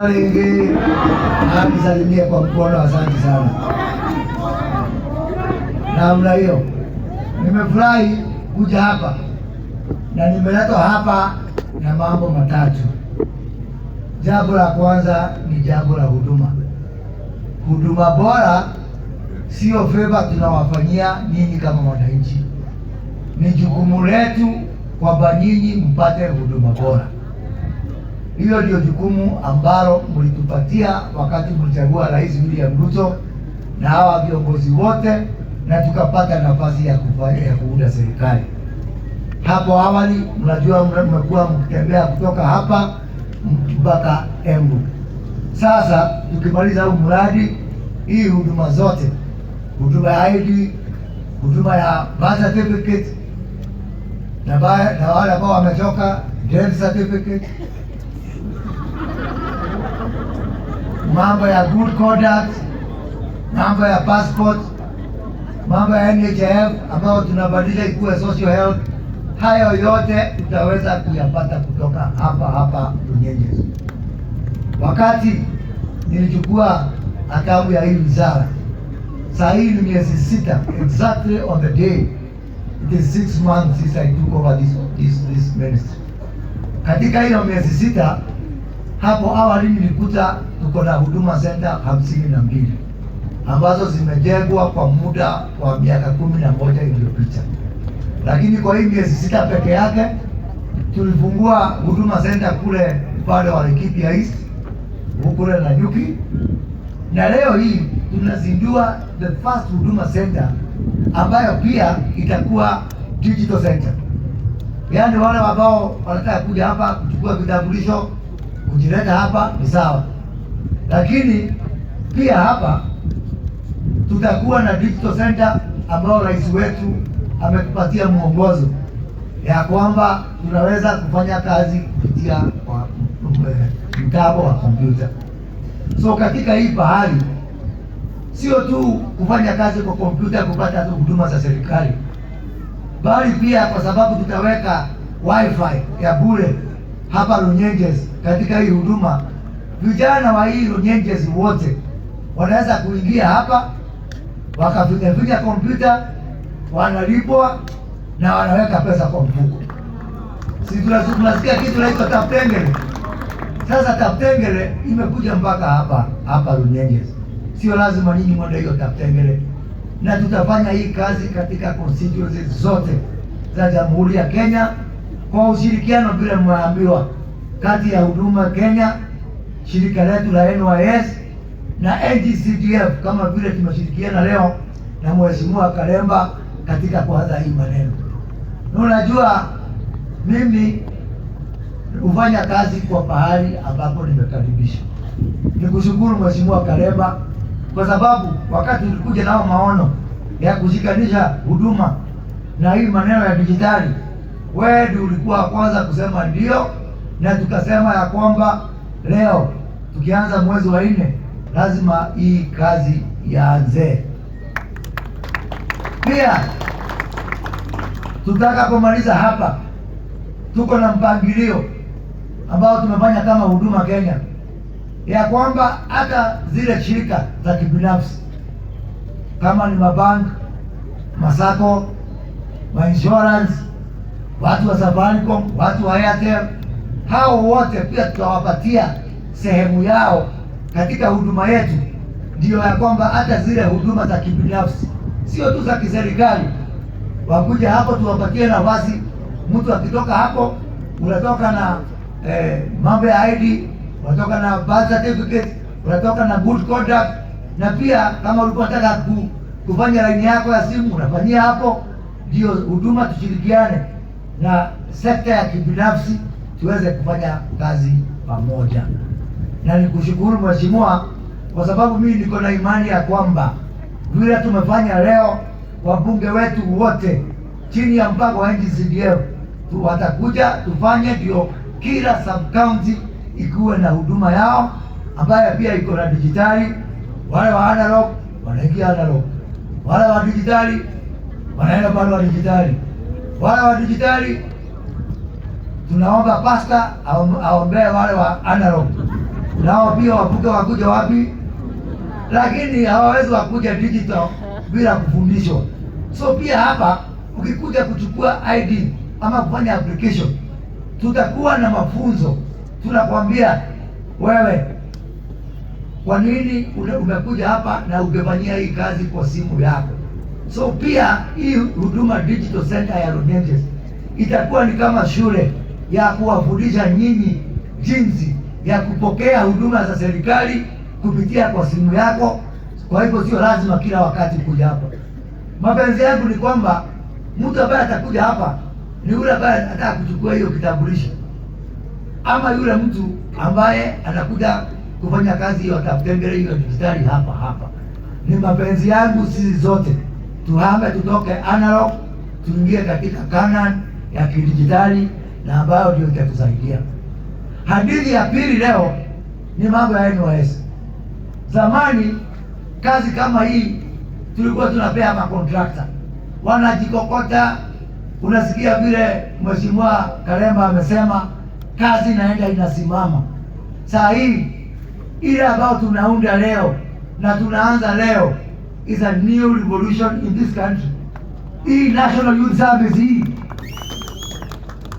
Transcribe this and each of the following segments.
Wengi anisalimie kwa mkono, asante sana. Namna hiyo nimefurahi kuja hapa na nimeletwa hapa na mambo matatu. Jambo la kwanza ni jambo la huduma. Huduma bora sio favor tunawafanyia nyinyi kama wananchi, ni jukumu letu kwamba nyinyi mpate huduma bora. Hiyo ndio jukumu ambalo mlitupatia wakati mlichagua Rais William Ruto na hawa viongozi wote, na tukapata nafasi ya kuunda serikali. Hapo awali mnajua mmekuwa mkitembea kutoka hapa mpaka Embu. Sasa tukimaliza huu mradi, hii huduma zote, huduma ya ID, huduma ya birth certificate na wale ambao wametoka death certificate, mambo ya good conduct, mambo ya passport, mambo ya NHIF ambayo tunabadilisha ikuwe social health, hayo yote tutaweza kuyapata kutoka hapa Runyenjes. Wakati nilichukua hatamu ya hii wizara, saa hii ni miezi 6, exactly on the day it is 6 months since I took over this ministry. Katika hiyo miezi 6, hapo awali nilikuta tuko na huduma center 52 ambazo zimejengwa kwa muda wa miaka 11 iliyopita, lakini kwa hii miezi 6 peke yake tulifungua huduma center kule upande wa Laikipia East, kule na Nyuki, na leo hii tunazindua the first huduma center ambayo pia itakuwa digital center. Yaani wale ambao wanataka kuja hapa kuchukua vitambulisho kujileta hapa ni sawa, lakini pia hapa tutakuwa na digital center ambao rais wetu ametupatia mwongozo ya kwamba tunaweza kufanya kazi kupitia mtambo wa kompyuta. So katika hii bahari sio tu kufanya kazi kwa kompyuta kupata huduma za serikali, bali pia kwa sababu tutaweka wifi ya bure hapa Runyenjes. Katika hii huduma, vijana wa hii Runyenjes wote wanaweza kuingia hapa wakafinya kompyuta, wanalipwa na wanaweka pesa kwa mfuko. Si tunasikia kitu kinaitwa Taptengele. Sasa Taptengele imekuja mpaka hapa Runyenjes. Sio lazima nyinyi mwende hiyo Taptengele, na tutafanya hii kazi katika constituencies zote za Jamhuri ya Kenya kwa ushirikiano bila mwaambiwa kati ya Huduma Kenya, shirika letu la NYS na NGCDF, kama vile tumeshirikiana leo na Mheshimiwa Kalemba katika kuanza hii maneno. Na unajua mimi hufanya kazi kwa pahali ambapo nimekaribisha. Nikushukuru Mheshimiwa Kalemba kwa sababu wakati tulikuja nao maono ya kushikanisha huduma na hii maneno ya dijitali, wewe ndio ulikuwa kwanza kusema ndio, na tukasema ya kwamba leo tukianza mwezi wa 4 lazima hii kazi yaanze. Pia tutakapomaliza hapa, tuko na mpangilio ambao tumefanya kama Huduma Kenya ya kwamba hata zile shirika za kibinafsi kama ni mabank, masako, insurance, watu wa Safaricom, watu wa Airtel, hao wote pia tutawapatia sehemu yao katika huduma yetu, ndio ya kwamba hata zile huduma za kibinafsi sio tu za kiserikali, wakuja hapo tuwapatie nafasi. Mtu akitoka hapo, unatoka na mambo ya ID, unatoka na birth certificate, unatoka na good conduct, na pia kama ulikuwa unataka kufanya line yako ya simu unafanyia hapo. Ndio huduma, tushirikiane na sekta ya kibinafsi tuweze kufanya kazi pamoja. Na nikushukuru Mheshimiwa kwa sababu mimi niko na imani ya kwamba vile tumefanya leo, wabunge wetu wote chini ya mpango wa NGCDF watakuja tufanye, ndio kila sub county ikuwe na huduma yao ambayo pia iko na dijitali. Wale wa analog wanaingia analog, wale wa dijitali wanaenda pale wa dijitali, wale wa dijitali tunaomba pasta aombee wale wa analog nao pia wavuke wakuja wapi? Lakini hawawezi wakuja digital bila kufundishwa. So pia hapa ukikuja kuchukua ID ama kufanya application, tutakuwa na mafunzo. Tunakwambia wewe, kwa nini umekuja hapa na ungefanyia hii kazi kwa simu yako. So pia hii huduma digital center ya Runyenjes itakuwa ni kama shule ya kuwafundisha nyinyi jinsi ya kupokea huduma za serikali kupitia kwa simu yako. Kwa hivyo sio lazima kila wakati kuja hapa. Mapenzi yangu ni kwamba mtu ambaye atakuja hapa ni yule ambaye anataka kuchukua hiyo kitambulisho, ama yule mtu ambaye anakuja kufanya kazi hiyo atatembelea hiyo dijitali hapa. Ni mapenzi yangu sisi zote tuhame, tutoke analog tuingie katika Canaan ya kidijitali, na ambayo ndio itatusaidia. Hadithi ya pili leo ni mambo ya NYS. Zamani kazi kama hii tulikuwa tunapea makontrakta wanajikokota. Unasikia vile Mheshimiwa Karemba amesema kazi inaenda inasimama. Saa hii ile ambayo tunaunda leo na tunaanza leo is a new revolution in this country. Hii National Youth Service hii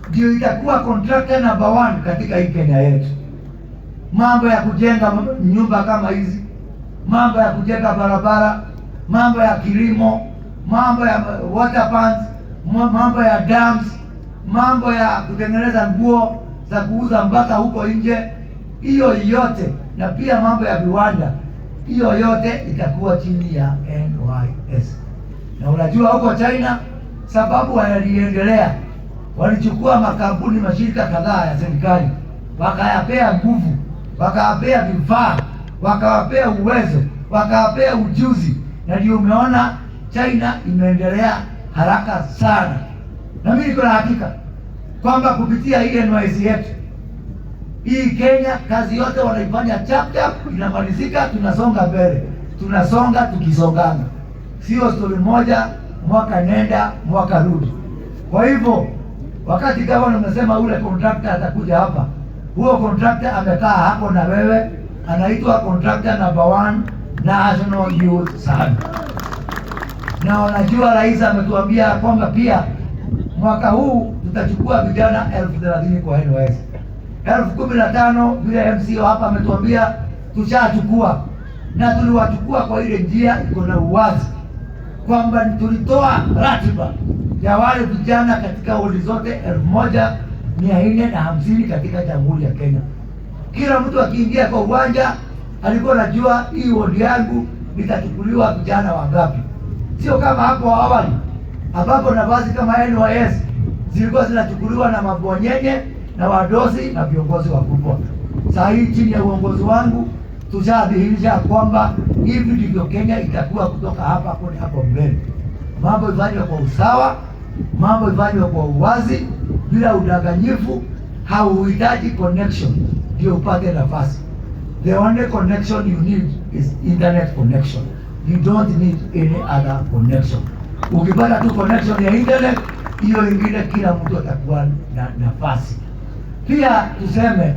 ndio itakuwa contractor number 1 katika hii Kenya yetu. Mambo ya kujenga nyumba kama hizi, mambo ya kujenga barabara, mambo ya kilimo, mambo ya water pans, mambo ya dams, mambo ya kutengeneza nguo za kuuza mpaka huko nje, hiyo yote, na pia mambo ya viwanda, hiyo yote itakuwa chini ya NYS. Na unajua huko China, sababu waliendelea, walichukua makampuni, mashirika kadhaa ya serikali, wakayapea nguvu, wakawapea vifaa, wakawapea uwezo, wakawapea ujuzi, na ndio umeona China imeendelea haraka sana. Na mimi niko na hakika kwamba kupitia hii NYS yetu hii Kenya, kazi yote wanaifanya chap chap, inamalizika, tunasonga mbele, tunasonga tukisongana, sio story moja, mwaka nenda mwaka rudi. Kwa hivyo wakati gavana umesema ule contractor atakuja hapa, huo contractor amekaa hapo na wewe, anaitwa contractor number 1 National Youth Service. Na unajua rais ametuambia kwamba pia mwaka huu tutachukua vijana 30,000 kwa NYS. 15,000 vile MCO hapa ametuambia tushachukua, na tuliwachukua kwa ile njia iko na uwazi kwamba tulitoa ratiba ya wale vijana katika wodi zote 1450 katika Jamhuri ya Kenya. Kila mtu akiingia kwa uwanja alikuwa anajua hii wodi yangu nitachukuliwa vijana wangapi. Sio kama hapo awali ambapo nafasi kama NYS zilikuwa zinachukuliwa na mabonyenye na wadosi na viongozi wakubwa. Saa hii chini ya uongozi wangu tushadhihirisha kwamba hivi ndivyo Kenya itakuwa kutoka hapa kwenda hapo mbele. Mambo ifanywe kwa usawa, mambo ifanywe kwa uwazi, bila udanganyifu. Hauhitaji connection ndio upate nafasi. The only connection you need is internet connection. You don't need any other connection. Ukipata tu connection ya internet, hiyo ingine kila mtu atakuwa na nafasi. Pia tuseme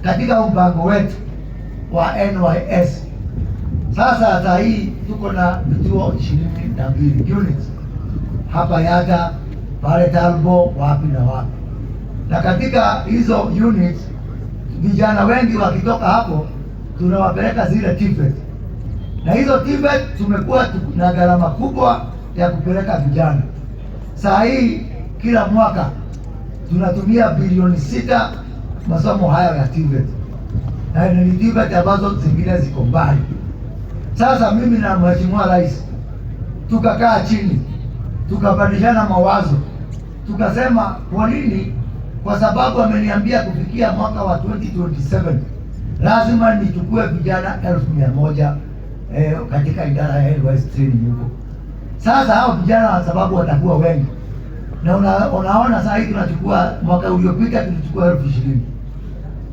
katika mpango wetu wa NYS sasa, saa hii tuko na vituo 22 units hapa Yata, pale Talbo, wapi na wapi. Na katika hizo units vijana wengi wakitoka hapo tunawapeleka zile TVET, na hizo TVET tumekuwa na gharama kubwa ya kupeleka vijana. Saa hii kila mwaka tunatumia bilioni 6 masomo hayo ya TVET, na ni TVET ambazo zingine ziko mbali. Sasa mimi na Mheshimiwa Rais tukakaa chini, tukabadilishana mawazo, tukasema kwa nini? Kwa sababu ameniambia kufikia mwaka wa 2027 lazima nichukue vijana 1,100 katika idara ya NYS training huko. Sasa hao vijana kwa sababu watakuwa wengi, na unaona saa hii tunachukua, mwaka uliopita tulichukua 20,000.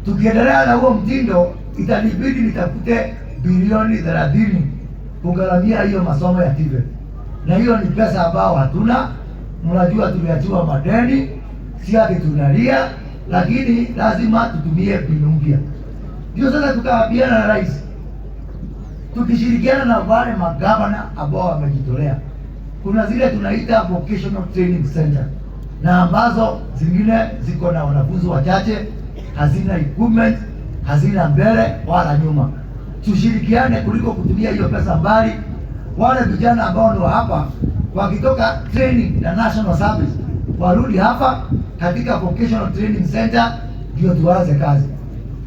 Tukiendelea na huo mtindo itanibidi nitafute bilioni 30 kugharamia hiyo masomo ya TVET, na hiyo ni pesa ambao hatuna. Mnajua tuliachiwa madeni, si ati tunalia, lakini lazima tutumie mbinu mpya. Ndio sasa tukawapiana na rais, tukishirikiana na wale magavana ambao wamejitolea. Kuna zile tunaita vocational training center, na ambazo zingine ziko na wanafunzi wachache, hazina equipment, hazina mbele wala nyuma. Tushirikiane kuliko kutumia hiyo pesa mbali. Wale vijana ambao ndio hapa wakitoka training na national service warudi hapa katika vocational training center ndio tuanze kazi.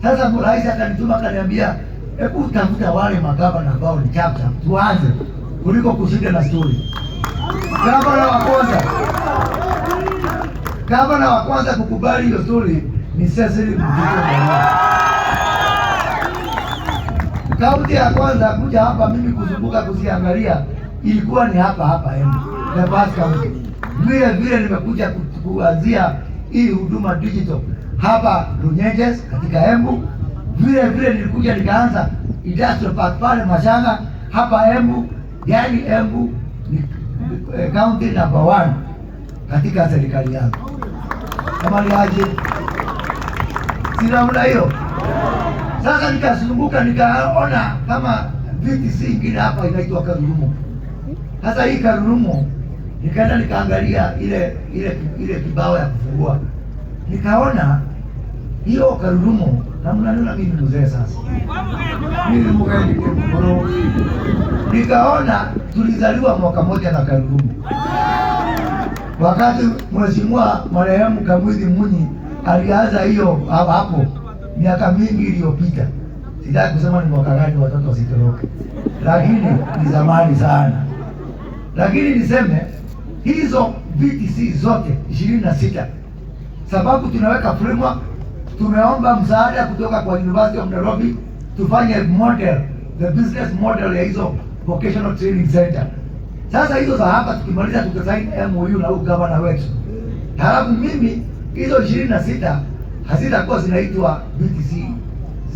Sasa rais akanituma akaniambia, hebu tafuta wale magavana ambao ni chapter tuanze kuliko kushinda na story. Gavana wa kwanza kukubali hiyo story ni Cecily Mutito. Kaunti ya kwanza kuja hapa mimi kuzunguka kuziangalia ilikuwa ni hapa Embu, the first county. Vile nimekuja kuanzia hii huduma digital hapa Runyenjes katika Embu. Vile nilikuja nikaanza industrial park pale Mashanga hapa Embu. Yani Embu ni county number 1 katika serikali yangu. Kama ni aje? Sina muda hiyo. Sasa nikazunguka nikaona kama VTC ingine hapa inaitwa Karurumo. Sasa hii Karurumo nikaenda nikaangalia ile kibao ya kufungua. Nikaona hiyo Karurumo, na mnaniona mimi mzee sasa. Mimi mgeni mkoro. Nikaona tulizaliwa mwaka moja na Karurumo. Wakati mheshimiwa marehemu Kamwithi Munyi alianza hiyo hapo miaka mingi iliyopita. Sitaki kusema ni mwaka gani watoto wasitoroke, lakini ni zamani sana. Lakini niseme hizo VTC zote 26, sababu tunaweka framework. Tumeomba msaada kutoka kwa University of Nairobi tufanye model, the business model ya hizo vocational training center. Sasa hizo za hapa tukimaliza tutasaini MOU na gavana wetu. Halafu mimi hizo 26 hazitakuwa zinaitwa VTC.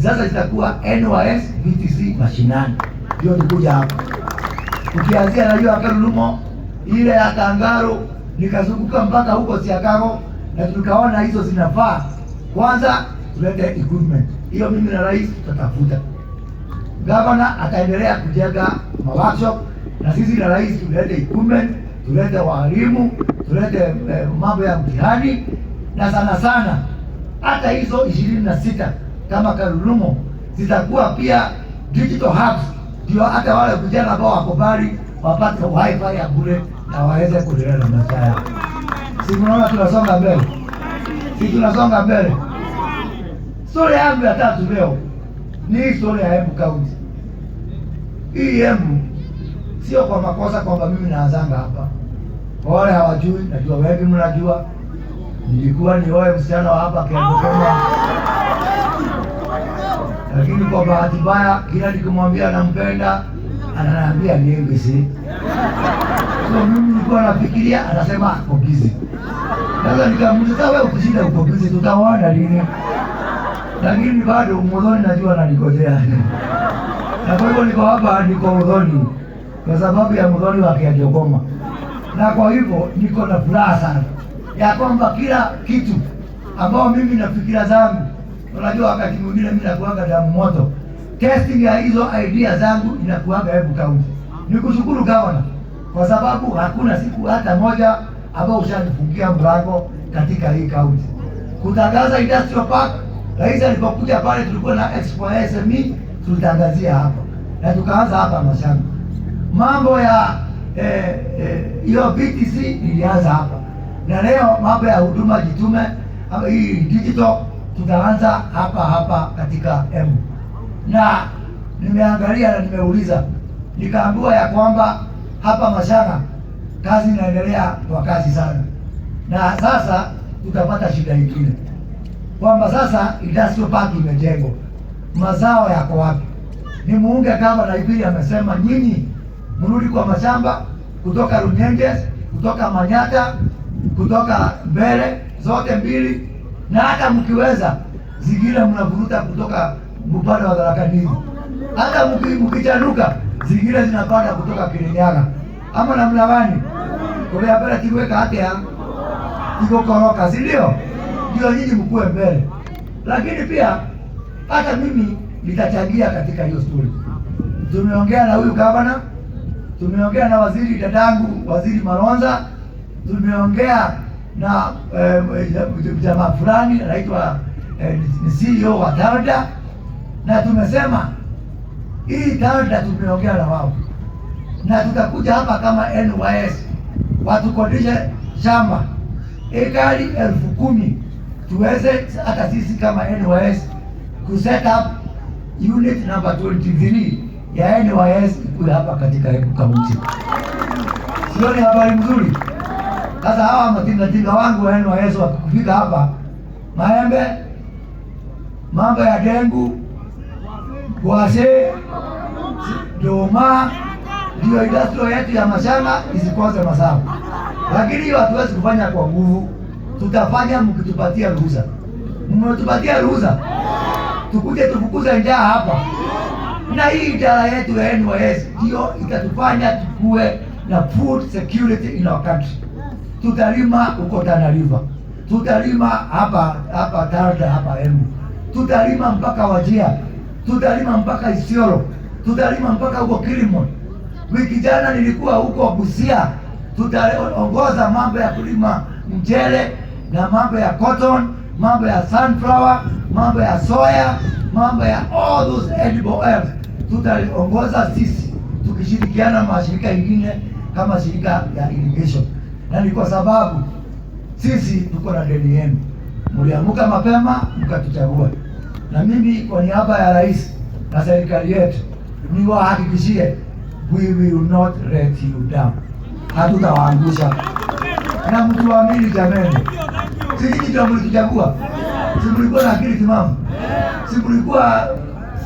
Sasa zitakuwa NYS VTC mashinani. Ndio tukuja hapa. Ukianzia na hiyo Karurumo, ile ya Kangaru, nikazunguka mpaka huko Siakago na tukaona hizo zinafaa. Kwanza tulete equipment. Hiyo mimi na rais tutatafuta. Gavana ataendelea kujenga workshop na sisi na rais tulete equipment, tulete walimu, tulete mambo ya mtihani, na sana hata hizo 26 kama Karurumo zitakuwa pia digital hubs, ndio hata wale vijana ambao wako mbali wapate wifi ya bure na waweze kuendelea na maisha yao. Si mnaona tunasonga mbele? Si tunasonga mbele? Story yangu ya tatu leo ni historia ya Embu County. Hii Embu sio kwa makosa kwamba mimi naanzanga hapa. Kwa wale hawajui, najua wengi mnajua. Nilikuwa nioe msichana wa hapa Kenya. Lakini kwa bahati mbaya kila nikimwambia nampenda ananiambia ni NBC. So mimi nilikuwa nafikiria anasema uko busy. Sasa nikamuuliza wewe ukishinda uko busy tutaona lini? Lakini bado Muthoni najua ananigojea. Na kwa hivyo niko hapa, niko Muthoni kwa sababu ya Muthoni wake Akiogoma. Na kwa hivyo niko na furaha sana ya kwamba kila kitu ambao mimi na fikira zangu, unajua wakati mwingine mimi nakuanga damu moto, testing ya hizo idea zangu inakuanga Embu County. Nikushukuru gavana kwa sababu hakuna siku hata moja ambao ushanifungia mlango katika hii county. Kutangaza industrial park, rais alipokuja pale tulikuwa na expo ya SME, tulitangazia hapa na tukaanza hapa Mashanga. Mambo ya hiyo VTC ilianza hapa, na leo mambo ya huduma jitume hii digital tutaanza hapa katika Embu. Na nimeangalia na nimeuliza, nikaambiwa ya kwamba hapa Mashanga kazi inaendelea kwa kasi sana, na sasa tutapata shida nyingine kwamba sasa industrial park imejengwa, mazao yako wapi? Ni muunge kama Naibiri amesema, nyinyi mrudi kwa mashamba kutoka Runyenjes, kutoka Manyata, kutoka mbele zote mbili, na hata mkiweza zingine mnavuruta kutoka upande wa Tharaka Nithi. Hata mkichanuka zingine zinapanda kutoka Kirinyaga. Ama namna gani? Kwa hiyo hapa tiweka hata ya iko koroka, si ndio? Ndio nyinyi mkue mbele. Lakini pia hata mimi litachangia katika hiyo story. Tumeongea na huyu gavana, tumeongea na waziri dadangu, Waziri Malonza, tumeongea na jamaa fulani anaitwa ni CEO wa TARDA, na tumesema hii TARDA tumeongea na wao, na tutakuja hapa kama NYS watukodishe shamba ekari 10,000 tuweze hata sisi kama NYS kuset up unit number 23 ya NYS ikuwe hapa katika Embu County. Sio ni habari mzuri? Sasa hawa matinga wangu wa NYS wakifika hapa Maembe, mambo ya dengu, Gwase, Doma, ndio industry yetu ya mashamba isikose mazao. Lakini hiyo hatuwezi kufanya kwa nguvu, tutafanya mkitupatia ruhusa. Mmetupatia ruhusa tukuje tufukuze njaa hapa, na hii idara yetu ya NYS ndio itatufanya tukue na food security in our country. Tutalima huko Tana River, tutalima hapa TARDA hapa Embu, tutalima mpaka Wajir, tutalima mpaka Isiolo, tutalima mpaka huko Kilimon. Wiki jana nilikuwa huko Busia, tutaongoza mambo ya kulima mchele na mambo ya cotton, mambo ya sunflower, mambo ya soya, mambo ya all those edible oils. Tutaongoza sisi tukishirikiana na mashirika mengine kama shirika ya irrigation, na ni kwa sababu sisi tuko na deni yenu. Mliamuka mapema mkatuchagua, na mimi kwa niaba ya rais na serikali yetu niwahakikishie, we will not let you down. Hatutawaangusha, na mtuamini jameni. Sisi ndio mlituchagua, si mlikuwa na akili timamu? Si mlikuwa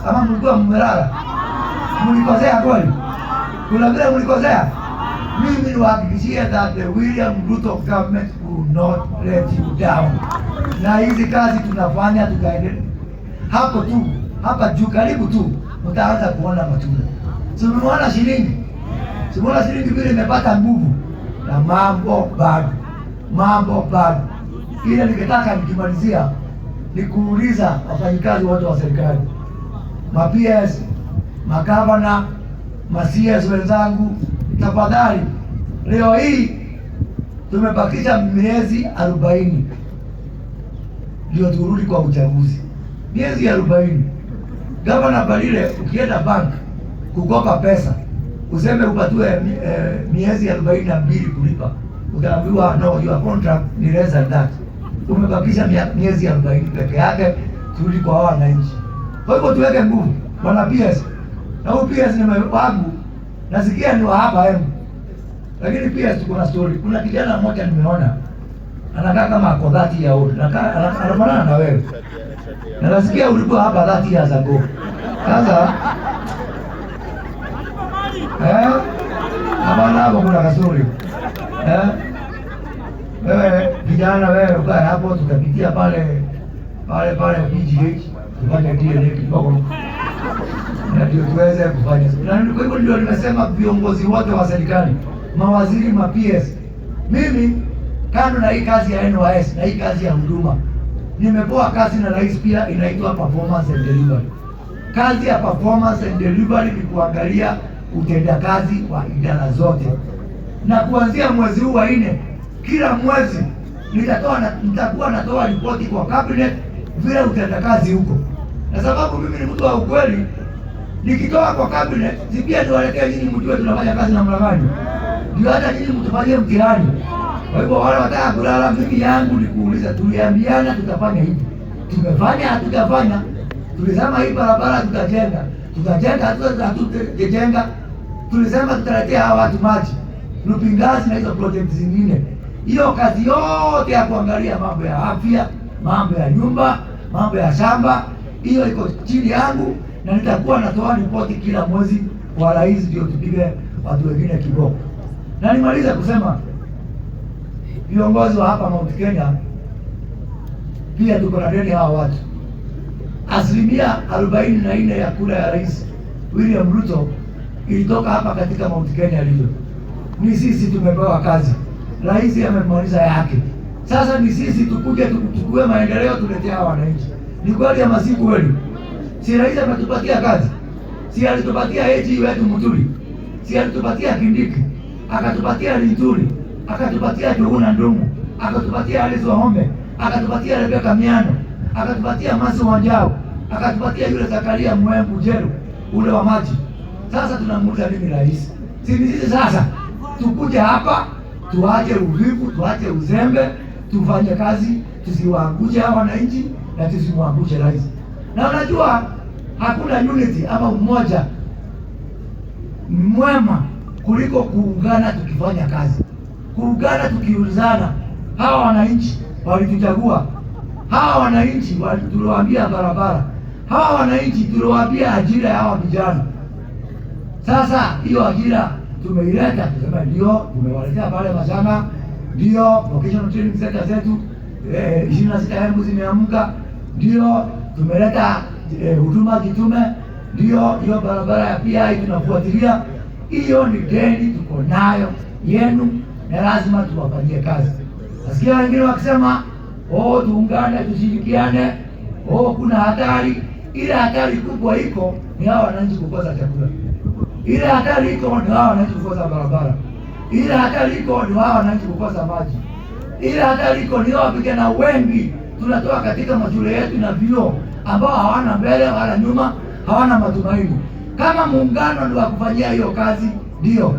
ama mlikuwa mmelala? Mlikosea kweli? Kuna vile mlikosea? Mimi niwahakikishie that the William Ruto government will not let you down. Na hizi kazi tunafanya tutaendelea. Hapo tu, hapa juu karibu tu mtaanza kuona matunda. Simuona shilingi. Simuona shilingi vile imepata nguvu, na mambo bado. Ile ningetaka nikimalizia ni kuuliza wafanyikazi wote wa serikali, ma-PS, magavana, ma-CS wenzangu, tafadhali, leo hii tumebakisha miezi 40 ndio turudi kwa uchaguzi. Miezi 40. Gavana Balile, ukienda bank kukopa pesa useme upatue miezi 42 kulipa, utaambiwa no, your contract ni less than that. Umebakisha miezi 40 peke yake turudi kwa wananchi. Kwa hivyo tuweke nguvu bwana PS. Na huyu PS ni wangu, nasikia ni wa hapa Embu, lakini PS tuko na story. Kuna kijana mmoja nimeona anakaa kama ako 30 years old, anafanana na wewe, na nasikia ulikuwa hapa 30 years ago. Sasa hapana, hapo kuna kasuri. Wewe vijana, wewe ukae hapo, tutapitia pale PGH tufanye DNA kidogo, na ndio tuweze kufanya. Na kwa hivyo ndio nimesema viongozi wote wa serikali, mawaziri, ma-PS, mimi kando na hii kazi ya NYS na hii kazi ya huduma, nimepewa kazi na rais pia inaitwa performance and delivery. Kazi ya performance and delivery ni kuangalia utendakazi wa idara zote, na kuanzia mwezi huu wa 4 kila mwezi nitakuwa natoa ripoti kwa cabinet vile utendakazi huko, na sababu mimi ni mtu wa ukweli. Nikitoa kwa cabinet pia niwaletee nyinyi mjue tunafanya kazi namna gani, ndio hata nyinyi mtufanyie mtihani. Kwa hivyo wale wataka kulala, mimi yangu ni kuuliza, tuliambiana tutafanya hivi, tumefanya hatujafanya? Tulisema hii barabara tutajenga, hatujajenga. Tulisema tutaletea hawa watu maji, Lupingazi na hizo project zingine. Hiyo kazi yote ya kuangalia mambo ya afya, mambo ya nyumba, mambo ya shamba, hiyo iko chini yangu, na nitakuwa natoa ripoti kila mwezi kwa rais, ndio tupige watu wengine kiboko. Na nimaliza kusema viongozi wa hapa Mount Kenya pia tuko na deni hawa watu. 44% ya kura ya rais William Ruto ilitoka hapa katika Mount Kenya leo. Ni sisi tumepewa kazi, rais amemaliza yake. Sasa ni sisi tukuje tuchukue maendeleo tuletea wananchi. Ni kweli ama si kweli? Si rais ametupatia kazi? Si alitupatia AG wetu Muturi? Si alitupatia Kindiki? Akatupatia Linturi, akatupatia Njuguna Ndung'u, akatupatia Alice Wahome, akatupatia Rebeka Miano, akatupatia Masi Wanjao, akatupatia yule Zakaria Mwembu Jeru ule wa maji. Sasa tunamuuliza nini rais? Sisi sasa tukuje hapa tuache uvivu, tuache uzembe, tufanye kazi, tusiwaangushe hawa wananchi na tusimwangushe rais. Na unajua hakuna unity ama umoja mwema kuliko kuungana tukifanya kazi, kuungana tukiulizana. Hawa wananchi walituchagua, hawa wananchi tuliwaambia barabara, hawa wananchi tuliwaambia ajira ya hawa vijana. Sasa hiyo ajira tumeileta, tuseme ndio tumewaletea pale Mashanga, ndio vocational training center zetu 26 zimeamka, ndio tumeleta huduma kitume, ndio hiyo barabara ya PI tunafuatilia. Hiyo ni deni tuko nayo yenu na lazima tuwafanyie kazi. Nasikia wengine wakisema tuungane, tushirikiane, kuna hatari. Ile hatari kubwa iko ni hao wananchi kukosa chakula. Ile hatari iko ni hao wananchi kukosa barabara. Ile hatari iko ni hao wananchi kukosa maji. Ile hatari iko ni hao vijana wengi tunatoa katika mashule yetu na vyuo ambao hawana mbele wala nyuma, hawana matumaini. Kama muungano ni wa kufanyia hiyo kazi ndio,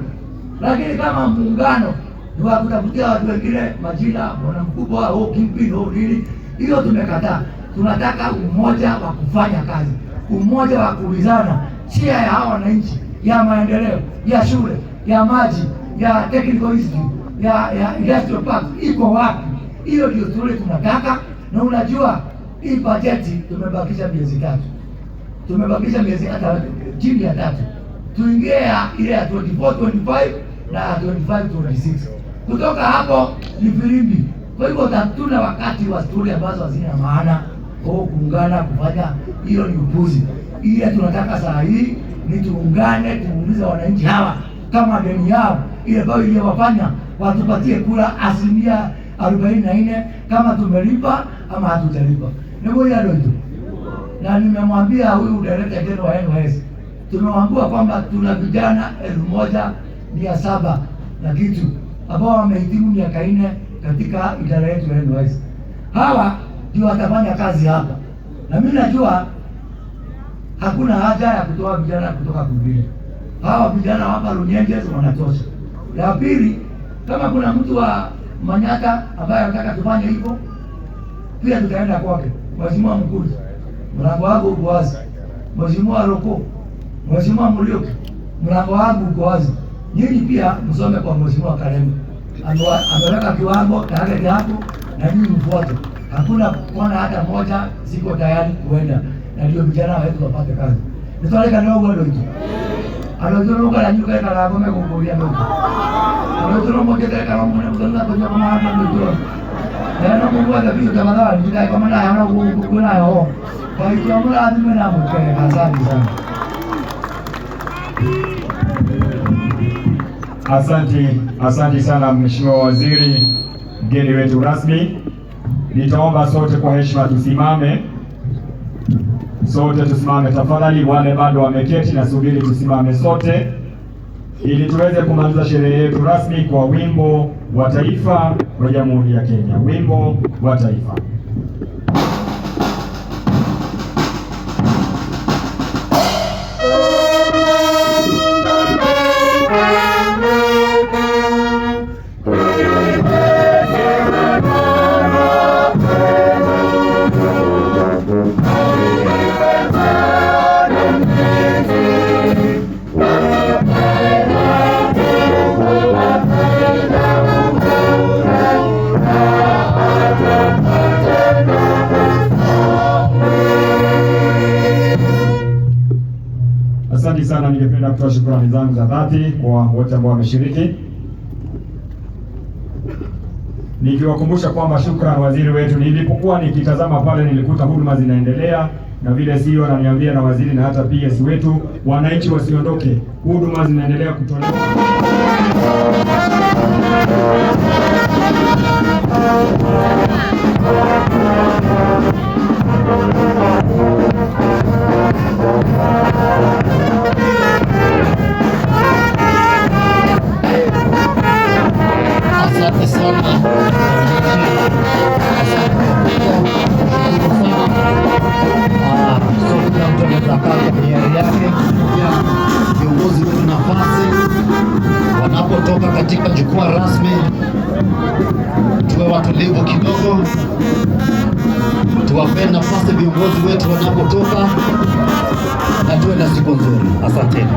lakini kama muungano ni wa kutafutia watu wengine majina, bwana mkubwa au kingpin au nini, hiyo tumekataa. Tunataka umoja wa kufanya kazi, umoja wa kuulizana shia ya hawa wananchi, ya maendeleo, ya shule, ya maji, ya technical institute, ya industrial park iko wapi? Hiyo ndio tunataka. Na unajua hii bajeti tumebakisha miezi 3, tumebakisha miezi hata chini ya 3 tuingie ile ya 24-25 na 25-26. Kutoka hapo ni filimbi. Kwa hivyo hatuna wakati wa stori ambazo hazina maana kuungana kufanya, hiyo ni upuzi. Ile tunataka saa hii ni tuungane, tuulize wananchi hawa kama deni yao ile ambayo iliyowafanya watupatie kura 44% kama tumelipa ama hatujalipa. Ndio hiyo ndio. Na nimemwambia huyu director general wa NYS, tumemwambia kwamba tuna vijana 1700 na kitu ambao wamehitimu miaka 4 katika idara yetu ya NYS. Hawa ndio watafanya kazi hapa. Na mimi najua hakuna haja ya kutoa vijana kutoka kwingine. Hawa vijana hapa Runyenjes wanatosha. Ya pili, kama kuna mtu wa Manyata ambaye anataka tufanye hivyo, pia tutaenda kwake. Mheshimiwa Mkurugenzi, mlango wangu uko wazi. Mheshimiwa Roko, Mheshimiwa Mulioki, mlango wangu uko wazi. Nyinyi pia msome kwa Mheshimiwa Kalembe. Ameweka kiwango tayari hapo na nyinyi mfuate. Hakuna kona hata moja siko tayari kuenda. Na ndio vijana wetu wapate kazi. Nitoleka leo ngodo hizo. Anajua ngala nyuka kana ngome kukuria ndo. Anajua mmoja kama mwana mtanda kwa kama hapa ndio. Na Mungu atabiyo tabadala ndio kama na yana kukuna yao. Kwa hiyo mwana adime na mke asante sana. Asante sana Mheshimiwa Waziri, mgeni wetu rasmi. Nitaomba sote kwa heshima tusimame. Sote tusimame tafadhali. Wale bado wameketi na subiri tusimame sote ili tuweze kumaliza sherehe yetu rasmi kwa wimbo wa taifa wa Jamhuri ya Kenya. Wimbo wa taifa. Asante sana. Ningependa kutoa shukrani zangu za dhati kwa wote ambao wameshiriki, nikiwakumbusha kwamba shukrani waziri wetu. Nilipokuwa nikitazama pale nilikuta huduma zinaendelea, na vile CEO ananiambia na waziri na hata PS wetu, wananchi wasiondoke, huduma zinaendelea kutolewa. Asante sana. So kila mtu anaweza kaa kwa hiari yake, pia viongozi wetu nafasi wanapotoka katika jukwaa rasmi, tuwe watulivu kidogo, tuwape nafasi viongozi wetu wanapotoka, na tuwe na siku nzuri. Asanteni.